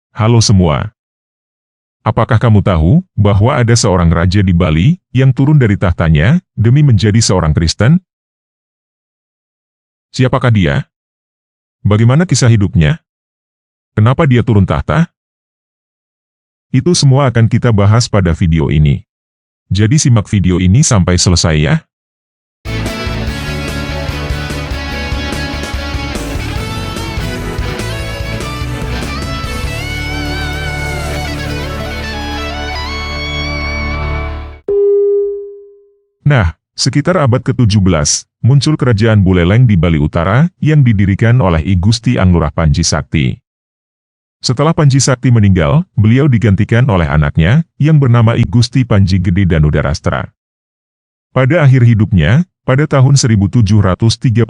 Halo semua. Apakah kamu tahu bahwa ada seorang raja di Bali yang turun dari tahtanya demi menjadi seorang Kristen? Siapakah dia? Bagaimana kisah hidupnya? Kenapa dia turun tahta? Itu semua akan kita bahas pada video ini. Jadi simak video ini sampai selesai ya. Nah, sekitar abad ke-17, muncul kerajaan Buleleng di Bali Utara yang didirikan oleh I Gusti Anglurah Panji Sakti. Setelah Panji Sakti meninggal, beliau digantikan oleh anaknya yang bernama I Gusti Panji Gede Danudarastra. Pada akhir hidupnya, pada tahun 1732,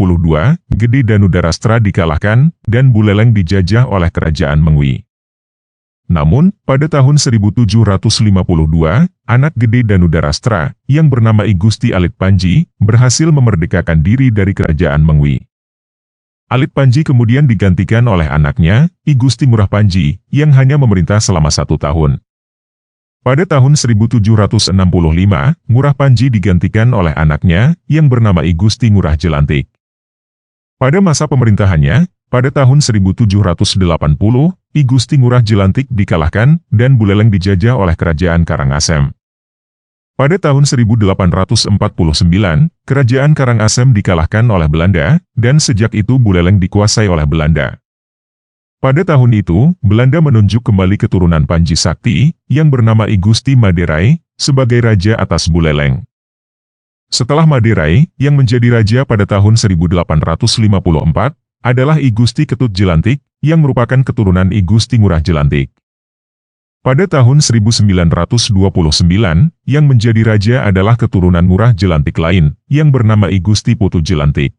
Gede Danudarastra dikalahkan dan Buleleng dijajah oleh kerajaan Mengwi. Namun, pada tahun 1752, anak Gede Danudarastra, yang bernama I Gusti Alit Panji, berhasil memerdekakan diri dari kerajaan Mengwi. Alit Panji kemudian digantikan oleh anaknya, I Gusti Ngurah Panji, yang hanya memerintah selama 1 tahun. Pada tahun 1765, Ngurah Panji digantikan oleh anaknya, yang bernama I Gusti Ngurah Jelantik. Pada masa pemerintahannya, pada tahun 1780, I Gusti Ngurah Jelantik dikalahkan dan Buleleng dijajah oleh kerajaan Karangasem. Pada tahun 1849, kerajaan Karangasem dikalahkan oleh Belanda, dan sejak itu Buleleng dikuasai oleh Belanda. Pada tahun itu, Belanda menunjuk kembali keturunan Panji Sakti, yang bernama I Gusti Maderai, sebagai raja atas Buleleng. Setelah Maderai, yang menjadi raja pada tahun 1854, adalah I Gusti Ketut Jelantik, yang merupakan keturunan I Gusti Ngurah Jelantik. Pada tahun 1929, yang menjadi raja adalah keturunan Ngurah Jelantik lain, yang bernama I Gusti Putu Jelantik.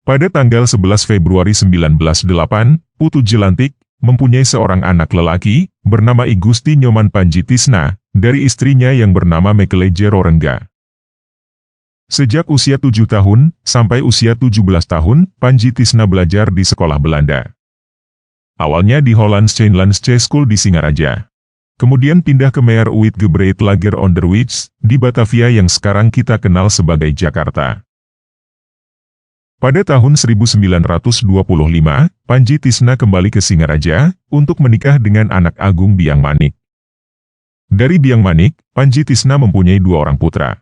Pada tanggal 11 Februari 1908, Putu Jelantik mempunyai seorang anak lelaki, bernama I Gusti Nyoman Panji Tisna, dari istrinya yang bernama Mekele Jero Rengga. Sejak usia 7 tahun, sampai usia 17 tahun, Panji Tisna belajar di sekolah Belanda. Awalnya di Hollandse School di Singaraja. Kemudian pindah ke Meer Uitgebreid Lager Onderwijs, di Batavia yang sekarang kita kenal sebagai Jakarta. Pada tahun 1925, Panji Tisna kembali ke Singaraja, untuk menikah dengan anak Agung Biang Manik. Dari Biang Manik, Panji Tisna mempunyai 2 orang putra.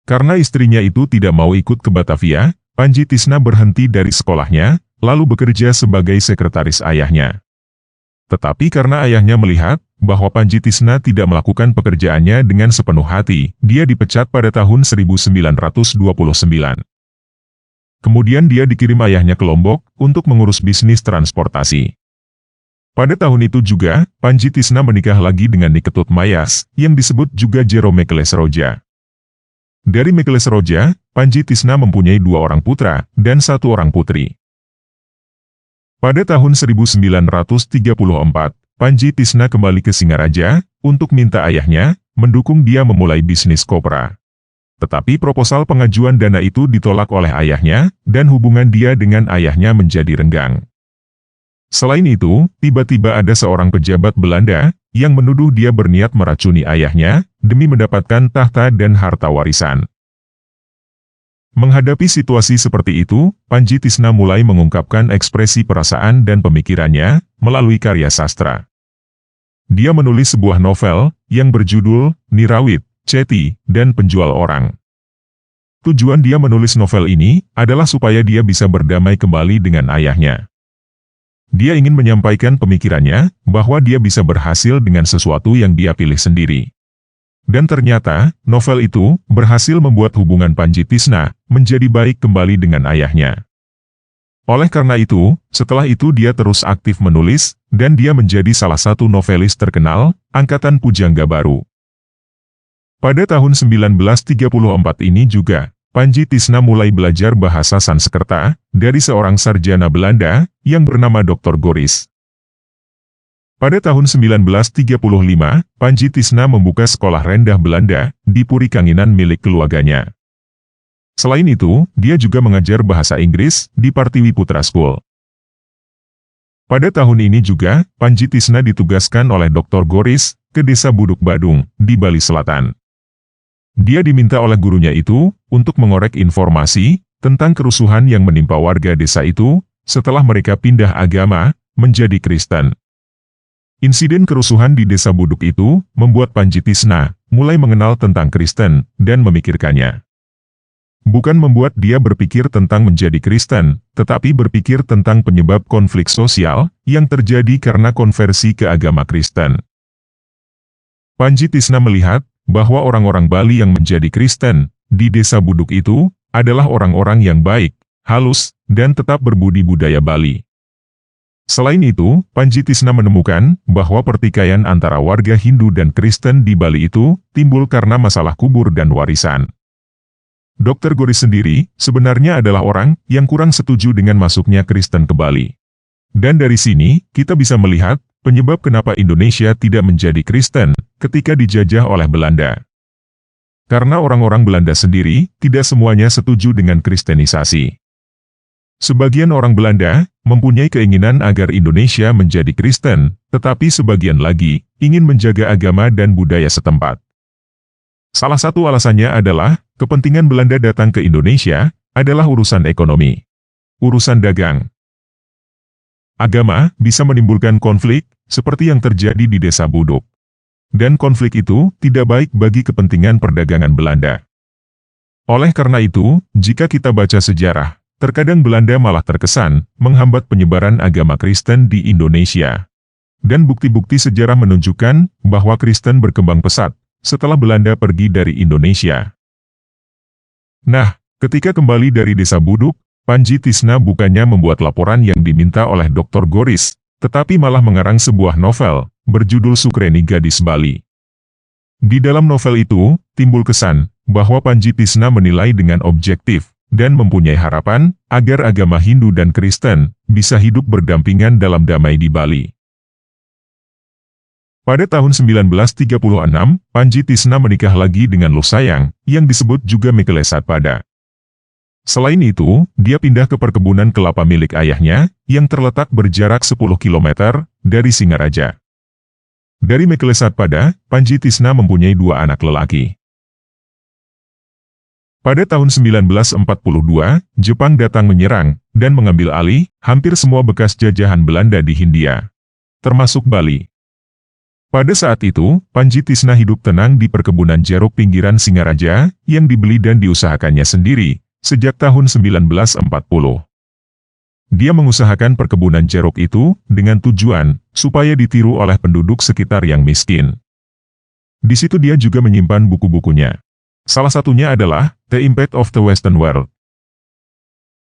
Karena istrinya itu tidak mau ikut ke Batavia, Panji Tisna berhenti dari sekolahnya, lalu bekerja sebagai sekretaris ayahnya. Tetapi karena ayahnya melihat bahwa Panji Tisna tidak melakukan pekerjaannya dengan sepenuh hati, dia dipecat pada tahun 1929. Kemudian dia dikirim ayahnya ke Lombok untuk mengurus bisnis transportasi. Pada tahun itu juga, Panji Tisna menikah lagi dengan Niketut Mayas, yang disebut juga Jero Mekeles Roja. Dari Mekeles Roja, Panji Tisna mempunyai 2 orang putra dan 1 orang putri. Pada tahun 1934, Panji Tisna kembali ke Singaraja untuk minta ayahnya mendukung dia memulai bisnis kopra. Tetapi proposal pengajuan dana itu ditolak oleh ayahnya, dan hubungan dia dengan ayahnya menjadi renggang. Selain itu, tiba-tiba ada seorang pejabat Belanda yang menuduh dia berniat meracuni ayahnya demi mendapatkan tahta dan harta warisan. Menghadapi situasi seperti itu, Panji Tisna mulai mengungkapkan ekspresi perasaan dan pemikirannya melalui karya sastra. Dia menulis sebuah novel yang berjudul Nirawit, Ceti, dan Penjual Orang. Tujuan dia menulis novel ini adalah supaya dia bisa berdamai kembali dengan ayahnya. Dia ingin menyampaikan pemikirannya bahwa dia bisa berhasil dengan sesuatu yang dia pilih sendiri. Dan ternyata, novel itu berhasil membuat hubungan Panji Tisna menjadi baik kembali dengan ayahnya. Oleh karena itu, setelah itu dia terus aktif menulis, dan dia menjadi salah satu novelis terkenal, angkatan Pujangga Baru. Pada tahun 1934 ini juga, Panji Tisna mulai belajar bahasa Sanskerta dari seorang sarjana Belanda yang bernama Dr. Goris. Pada tahun 1935, Panji Tisna membuka sekolah rendah Belanda di Puri Kanginan milik keluarganya. Selain itu, dia juga mengajar bahasa Inggris di Partiwi Putra School. Pada tahun ini juga, Panji Tisna ditugaskan oleh Dr. Goris ke Desa Buduk Badung, di Bali Selatan. Dia diminta oleh gurunya itu untuk mengorek informasi tentang kerusuhan yang menimpa warga desa itu setelah mereka pindah agama menjadi Kristen. Insiden kerusuhan di Desa Buduk itu membuat Panji Tisna mulai mengenal tentang Kristen dan memikirkannya. Bukan membuat dia berpikir tentang menjadi Kristen, tetapi berpikir tentang penyebab konflik sosial yang terjadi karena konversi ke agama Kristen. Panji Tisna melihat bahwa orang-orang Bali yang menjadi Kristen di Desa Buduk itu adalah orang-orang yang baik, halus, dan tetap berbudi budaya Bali. Selain itu, Panji Tisna menemukan bahwa pertikaian antara warga Hindu dan Kristen di Bali itu timbul karena masalah kubur dan warisan. Dr. Goris sendiri sebenarnya adalah orang yang kurang setuju dengan masuknya Kristen ke Bali. Dan dari sini, kita bisa melihat penyebab kenapa Indonesia tidak menjadi Kristen ketika dijajah oleh Belanda. Karena orang-orang Belanda sendiri tidak semuanya setuju dengan Kristenisasi. Sebagian orang Belanda mempunyai keinginan agar Indonesia menjadi Kristen, tetapi sebagian lagi ingin menjaga agama dan budaya setempat. Salah satu alasannya adalah, kepentingan Belanda datang ke Indonesia adalah urusan ekonomi, urusan dagang. Agama bisa menimbulkan konflik, seperti yang terjadi di Desa Buduk. Dan konflik itu tidak baik bagi kepentingan perdagangan Belanda. Oleh karena itu, jika kita baca sejarah, terkadang Belanda malah terkesan menghambat penyebaran agama Kristen di Indonesia. Dan bukti-bukti sejarah menunjukkan bahwa Kristen berkembang pesat setelah Belanda pergi dari Indonesia. Nah, ketika kembali dari Desa Buduk, Panji Tisna bukannya membuat laporan yang diminta oleh Dr. Goris, tetapi malah mengarang sebuah novel berjudul Sukreni Gadis Bali. Di dalam novel itu, timbul kesan bahwa Panji Tisna menilai dengan objektif dan mempunyai harapan agar agama Hindu dan Kristen bisa hidup berdampingan dalam damai di Bali. Pada tahun 1936, Panji Tisna menikah lagi dengan Lusayang, yang disebut juga Mekele Satpada. Selain itu, dia pindah ke perkebunan kelapa milik ayahnya, yang terletak berjarak 10 km dari Singaraja. Dari Mekele Satpada, Panji Tisna mempunyai 2 anak lelaki. Pada tahun 1942, Jepang datang menyerang dan mengambil alih hampir semua bekas jajahan Belanda di Hindia, termasuk Bali. Pada saat itu, Panji Tisna hidup tenang di perkebunan jeruk pinggiran Singaraja yang dibeli dan diusahakannya sendiri sejak tahun 1940. Dia mengusahakan perkebunan jeruk itu dengan tujuan supaya ditiru oleh penduduk sekitar yang miskin. Di situ dia juga menyimpan buku-bukunya. Salah satunya adalah The Impact of the Western World.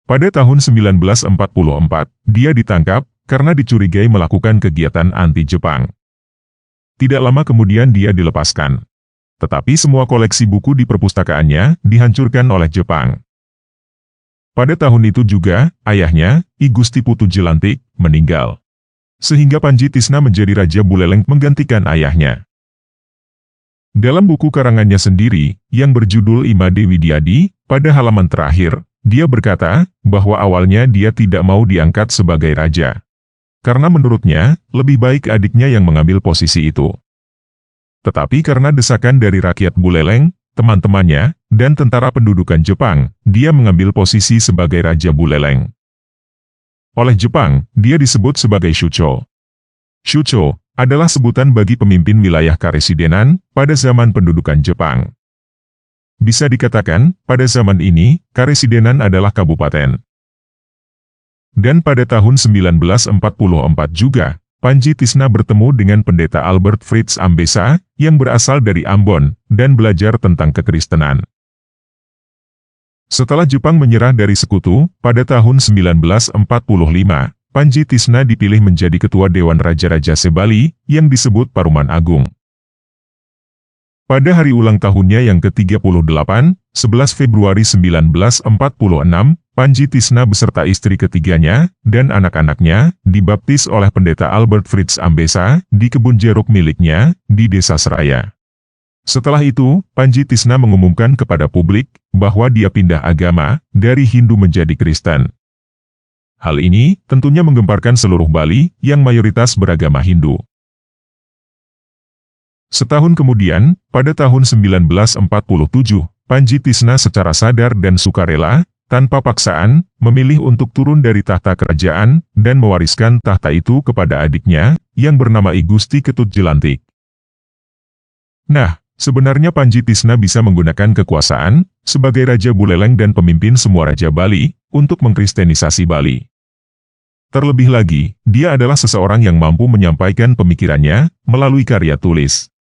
Pada tahun 1944, dia ditangkap karena dicurigai melakukan kegiatan anti-Jepang. Tidak lama kemudian dia dilepaskan. Tetapi semua koleksi buku di perpustakaannya dihancurkan oleh Jepang. Pada tahun itu juga, ayahnya, I Gusti Putu Jelantik, meninggal. Sehingga Panji Tisna menjadi Raja Buleleng menggantikan ayahnya. Dalam buku karangannya sendiri, yang berjudul Imade Widyadi, pada halaman terakhir, dia berkata bahwa awalnya dia tidak mau diangkat sebagai raja. Karena menurutnya, lebih baik adiknya yang mengambil posisi itu. Tetapi karena desakan dari rakyat Buleleng, teman-temannya, dan tentara pendudukan Jepang, dia mengambil posisi sebagai Raja Buleleng. Oleh Jepang, dia disebut sebagai Shucho. Shucho adalah sebutan bagi pemimpin wilayah karesidenan pada zaman pendudukan Jepang. Bisa dikatakan, pada zaman ini, karesidenan adalah kabupaten. Dan pada tahun 1944 juga, Panji Tisna bertemu dengan pendeta Albert Fritz Ambessa, yang berasal dari Ambon, dan belajar tentang kekristenan. Setelah Jepang menyerah dari sekutu, pada tahun 1945, Panji Tisna dipilih menjadi ketua Dewan Raja-Raja Sebali, yang disebut Paruman Agung. Pada hari ulang tahunnya yang ke-38, 11 Februari 1946, Panji Tisna beserta istri ketiganya dan anak-anaknya dibaptis oleh pendeta Albert Fritz Ambessa di kebun jeruk miliknya di Desa Seraya. Setelah itu, Panji Tisna mengumumkan kepada publik bahwa dia pindah agama dari Hindu menjadi Kristen. Hal ini tentunya menggemparkan seluruh Bali yang mayoritas beragama Hindu. Setahun kemudian, pada tahun 1947, Panji Tisna secara sadar dan sukarela, tanpa paksaan, memilih untuk turun dari tahta kerajaan dan mewariskan tahta itu kepada adiknya, yang bernama I Gusti Ketut Jelantik. Nah, sebenarnya Panji Tisna bisa menggunakan kekuasaan sebagai Raja Buleleng dan pemimpin semua Raja Bali untuk mengkristenisasi Bali. Terlebih lagi, dia adalah seseorang yang mampu menyampaikan pemikirannya melalui karya tulis.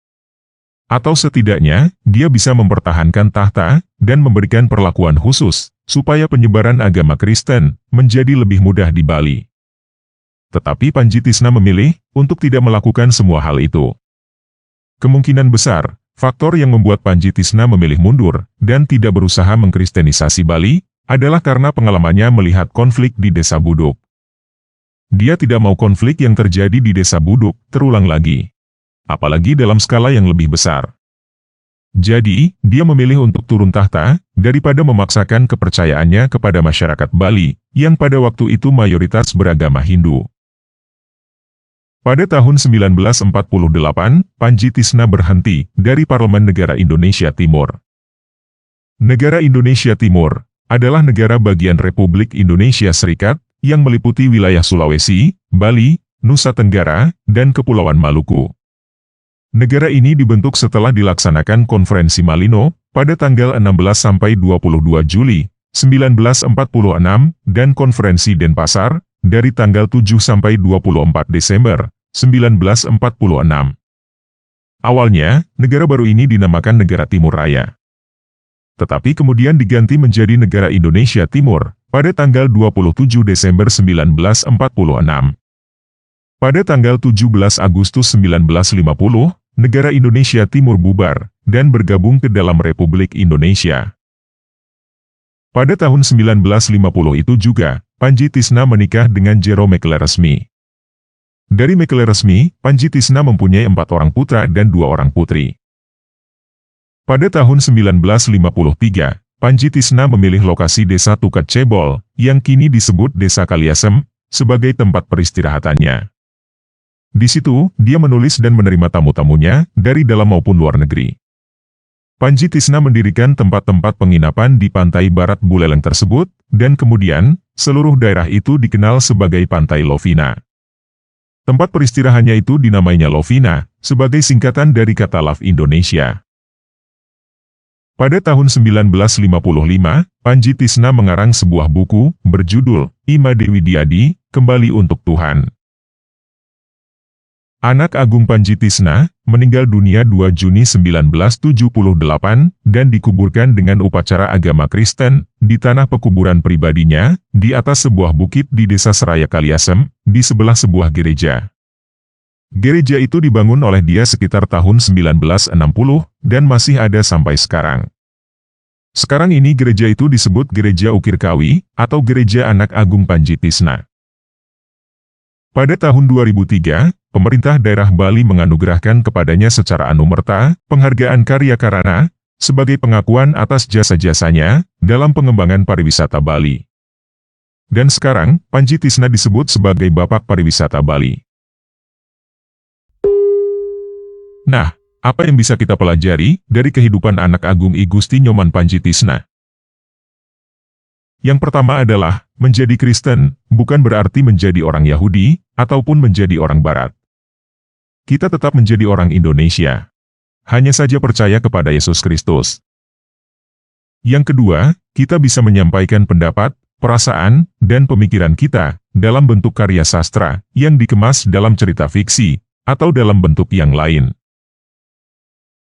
Atau setidaknya, dia bisa mempertahankan tahta dan memberikan perlakuan khusus supaya penyebaran agama Kristen menjadi lebih mudah di Bali. Tetapi Panji Tisna memilih untuk tidak melakukan semua hal itu. Kemungkinan besar, faktor yang membuat Panji Tisna memilih mundur dan tidak berusaha mengkristenisasi Bali adalah karena pengalamannya melihat konflik di Desa Buduk. Dia tidak mau konflik yang terjadi di Desa Buduk terulang lagi, apalagi dalam skala yang lebih besar. Jadi, dia memilih untuk turun tahta daripada memaksakan kepercayaannya kepada masyarakat Bali yang pada waktu itu mayoritas beragama Hindu. Pada tahun 1948, Panji Tisna berhenti dari Parlemen Negara Indonesia Timur. Negara Indonesia Timur adalah negara bagian Republik Indonesia Serikat yang meliputi wilayah Sulawesi, Bali, Nusa Tenggara, dan Kepulauan Maluku. Negara ini dibentuk setelah dilaksanakan Konferensi Malino pada tanggal 16–22 Juli 1946 dan Konferensi Denpasar dari tanggal 7–24 Desember 1946. Awalnya, negara baru ini dinamakan Negara Timur Raya. Tetapi kemudian diganti menjadi Negara Indonesia Timur pada tanggal 27 Desember 1946. Pada tanggal 17 Agustus 1950, Negara Indonesia Timur bubar dan bergabung ke dalam Republik Indonesia. Pada tahun 1950 itu juga, Panji Tisna menikah dengan Jero Mekeleresmi. Dari Mekeleresmi, Panji Tisna mempunyai 4 orang putra dan 2 orang putri. Pada tahun 1953, Panji Tisna memilih lokasi Desa Tukat Cebol, yang kini disebut Desa Kaliasem, sebagai tempat peristirahatannya. Di situ, dia menulis dan menerima tamu-tamunya dari dalam maupun luar negeri. Panji Tisna mendirikan tempat-tempat penginapan di pantai barat Buleleng tersebut, dan kemudian, seluruh daerah itu dikenal sebagai Pantai Lovina. Tempat peristirahannya itu dinamainya Lovina, sebagai singkatan dari kata Love Indonesia. Pada tahun 1955, Panji Tisna mengarang sebuah buku berjudul Ima Dewi Diadi, Kembali untuk Tuhan. Anak Agung Panji Tisna meninggal dunia 2 Juni 1978 dan dikuburkan dengan upacara agama Kristen di tanah pekuburan pribadinya di atas sebuah bukit di Desa Seraya Kaliasem di sebelah sebuah gereja. Gereja itu dibangun oleh dia sekitar tahun 1960 dan masih ada sampai sekarang. Sekarang ini gereja itu disebut Gereja Ukir Kawi atau Gereja Anak Agung Panji Tisna. Pada tahun 2003, pemerintah daerah Bali menganugerahkan kepadanya secara anumerta penghargaan Karya Karana sebagai pengakuan atas jasa-jasanya dalam pengembangan pariwisata Bali. Dan sekarang, Panji Tisna disebut sebagai Bapak Pariwisata Bali. Nah, apa yang bisa kita pelajari dari kehidupan anak agung I Gusti Nyoman Panji Tisna? Yang pertama adalah, menjadi Kristen bukan berarti menjadi orang Yahudi ataupun menjadi orang Barat. Kita tetap menjadi orang Indonesia. Hanya saja percaya kepada Yesus Kristus. Yang kedua, kita bisa menyampaikan pendapat, perasaan, dan pemikiran kita dalam bentuk karya sastra yang dikemas dalam cerita fiksi atau dalam bentuk yang lain.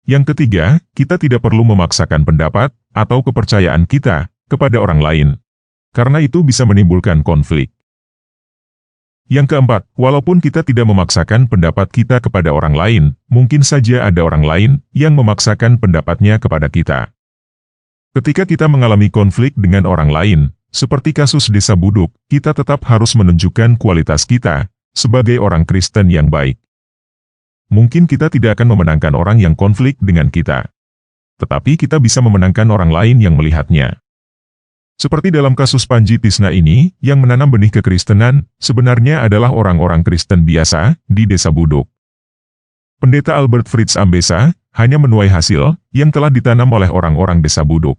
Yang ketiga, kita tidak perlu memaksakan pendapat atau kepercayaan kita kepada orang lain, karena itu bisa menimbulkan konflik. Yang keempat, walaupun kita tidak memaksakan pendapat kita kepada orang lain, mungkin saja ada orang lain yang memaksakan pendapatnya kepada kita. Ketika kita mengalami konflik dengan orang lain, seperti kasus Desa Buduk, kita tetap harus menunjukkan kualitas kita sebagai orang Kristen yang baik. Mungkin kita tidak akan memenangkan orang yang konflik dengan kita, tetapi kita bisa memenangkan orang lain yang melihatnya. Seperti dalam kasus Panji Tisna ini, yang menanam benih kekristenan, sebenarnya adalah orang-orang Kristen biasa, di desa Buduk. Pendeta Albert Fritz Ambesa, hanya menuai hasil, yang telah ditanam oleh orang-orang desa Buduk.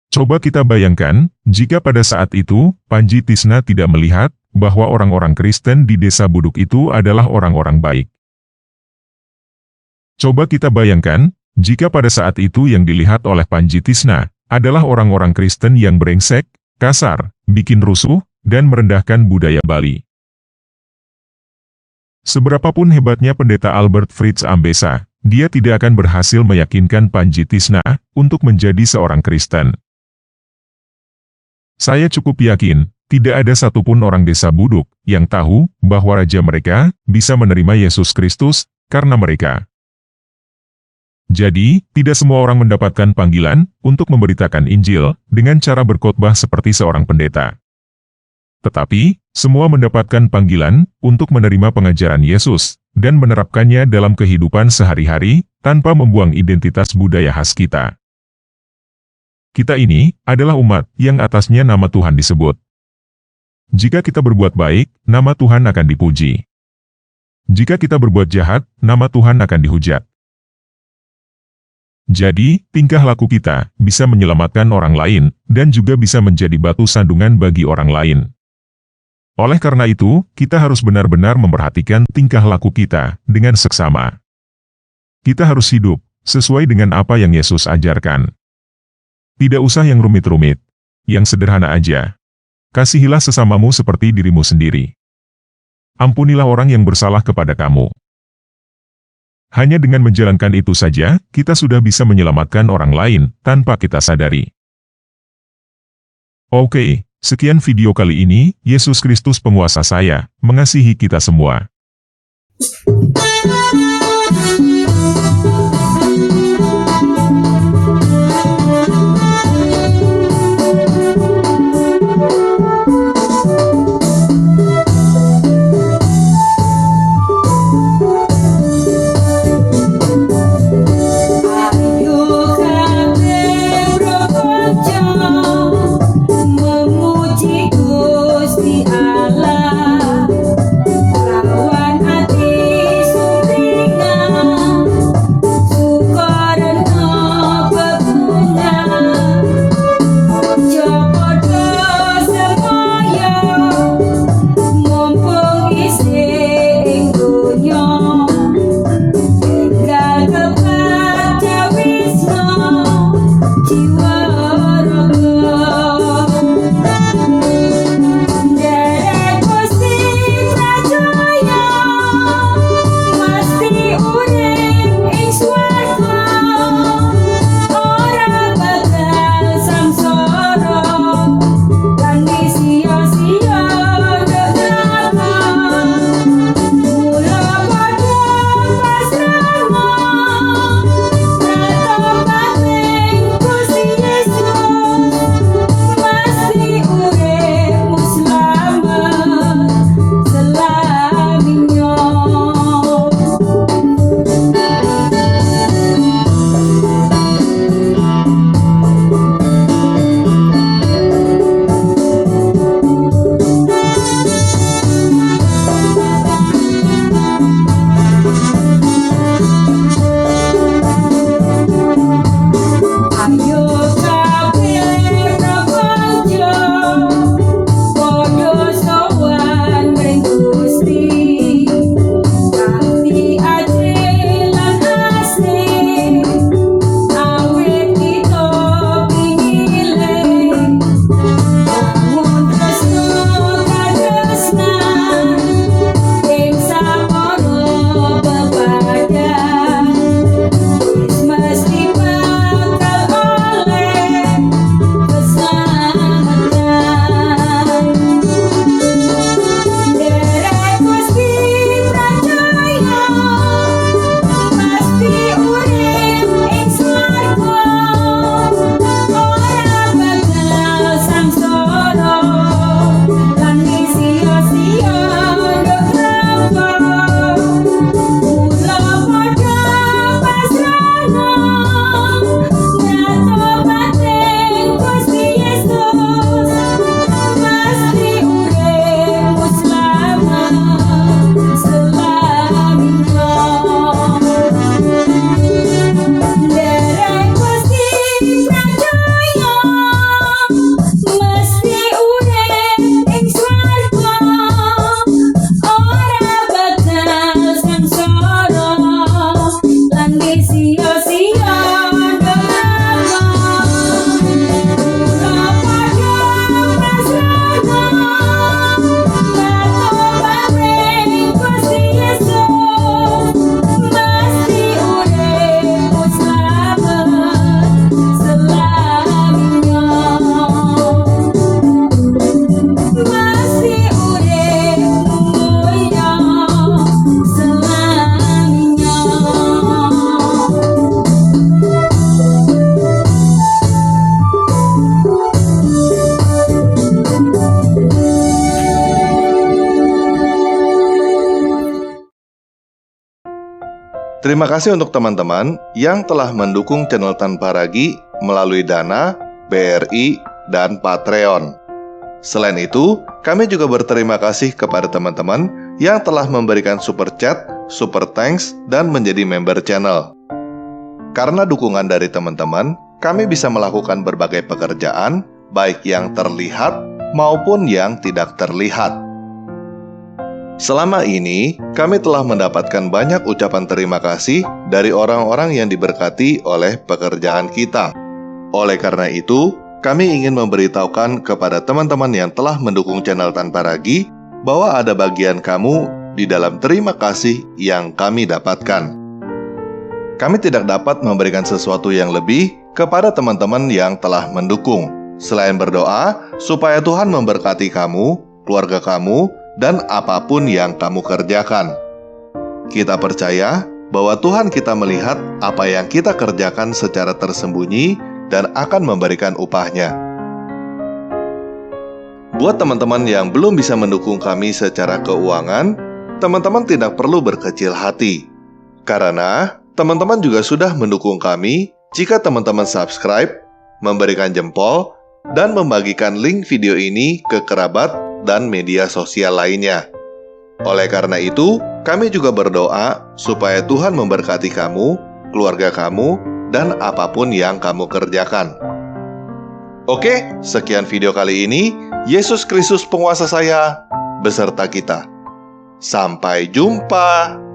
Coba kita bayangkan, jika pada saat itu, Panji Tisna tidak melihat, bahwa orang-orang Kristen di desa Buduk itu adalah orang-orang baik. Coba kita bayangkan, jika pada saat itu yang dilihat oleh Panji Tisna, adalah orang-orang Kristen yang brengsek, kasar, bikin rusuh, dan merendahkan budaya Bali. Seberapapun hebatnya pendeta Albert Fritz Ambesa, dia tidak akan berhasil meyakinkan Panji Tisna untuk menjadi seorang Kristen. Saya cukup yakin, tidak ada satupun orang desa Buduk yang tahu bahwa raja mereka bisa menerima Yesus Kristus karena mereka. Jadi, tidak semua orang mendapatkan panggilan untuk memberitakan Injil dengan cara berkhotbah seperti seorang pendeta. Tetapi, semua mendapatkan panggilan untuk menerima pengajaran Yesus dan menerapkannya dalam kehidupan sehari-hari tanpa membuang identitas budaya khas kita. Kita ini adalah umat yang atasnya nama Tuhan disebut. Jika kita berbuat baik, nama Tuhan akan dipuji. Jika kita berbuat jahat, nama Tuhan akan dihujat. Jadi, tingkah laku kita bisa menyelamatkan orang lain, dan juga bisa menjadi batu sandungan bagi orang lain. Oleh karena itu, kita harus benar-benar memperhatikan tingkah laku kita dengan seksama. Kita harus hidup sesuai dengan apa yang Yesus ajarkan. Tidak usah yang rumit-rumit, yang sederhana aja. Kasihilah sesamamu seperti dirimu sendiri. Ampunilah orang yang bersalah kepada kamu. Hanya dengan menjalankan itu saja, kita sudah bisa menyelamatkan orang lain, tanpa kita sadari. Oke, sekian video kali ini, Yesus Kristus penguasa saya, mengasihi kita semua. Memuji Gusti Allah, lawan hati suri Terima kasih untuk teman-teman yang telah mendukung channel Tanpa Ragi melalui Dana, BRI, dan Patreon. Selain itu, kami juga berterima kasih kepada teman-teman yang telah memberikan super chat, super thanks, dan menjadi member channel. Karena dukungan dari teman-teman, kami bisa melakukan berbagai pekerjaan, baik yang terlihat maupun yang tidak terlihat. Selama ini, kami telah mendapatkan banyak ucapan terima kasih dari orang-orang yang diberkati oleh pekerjaan kita. Oleh karena itu, kami ingin memberitahukan kepada teman-teman yang telah mendukung channel Tanpa Ragi bahwa ada bagian kamu di dalam terima kasih yang kami dapatkan. Kami tidak dapat memberikan sesuatu yang lebih kepada teman-teman yang telah mendukung, selain berdoa supaya Tuhan memberkati kamu, keluarga kamu, dan apapun yang kamu kerjakan. Kita percaya bahwa Tuhan kita melihat apa yang kita kerjakan secara tersembunyi dan akan memberikan upahnya. Buat teman-teman yang belum bisa mendukung kami secara keuangan, teman-teman tidak perlu berkecil hati. Karena teman-teman juga sudah mendukung kami jika teman-teman subscribe, memberikan jempol, dan membagikan link video ini ke kerabat dan media sosial lainnya. Oleh karena itu, kami juga berdoa supaya Tuhan memberkati kamu, keluarga kamu, dan apapun yang kamu kerjakan. Oke, sekian video kali ini. Yesus Kristus penguasa saya, beserta kita. Sampai jumpa.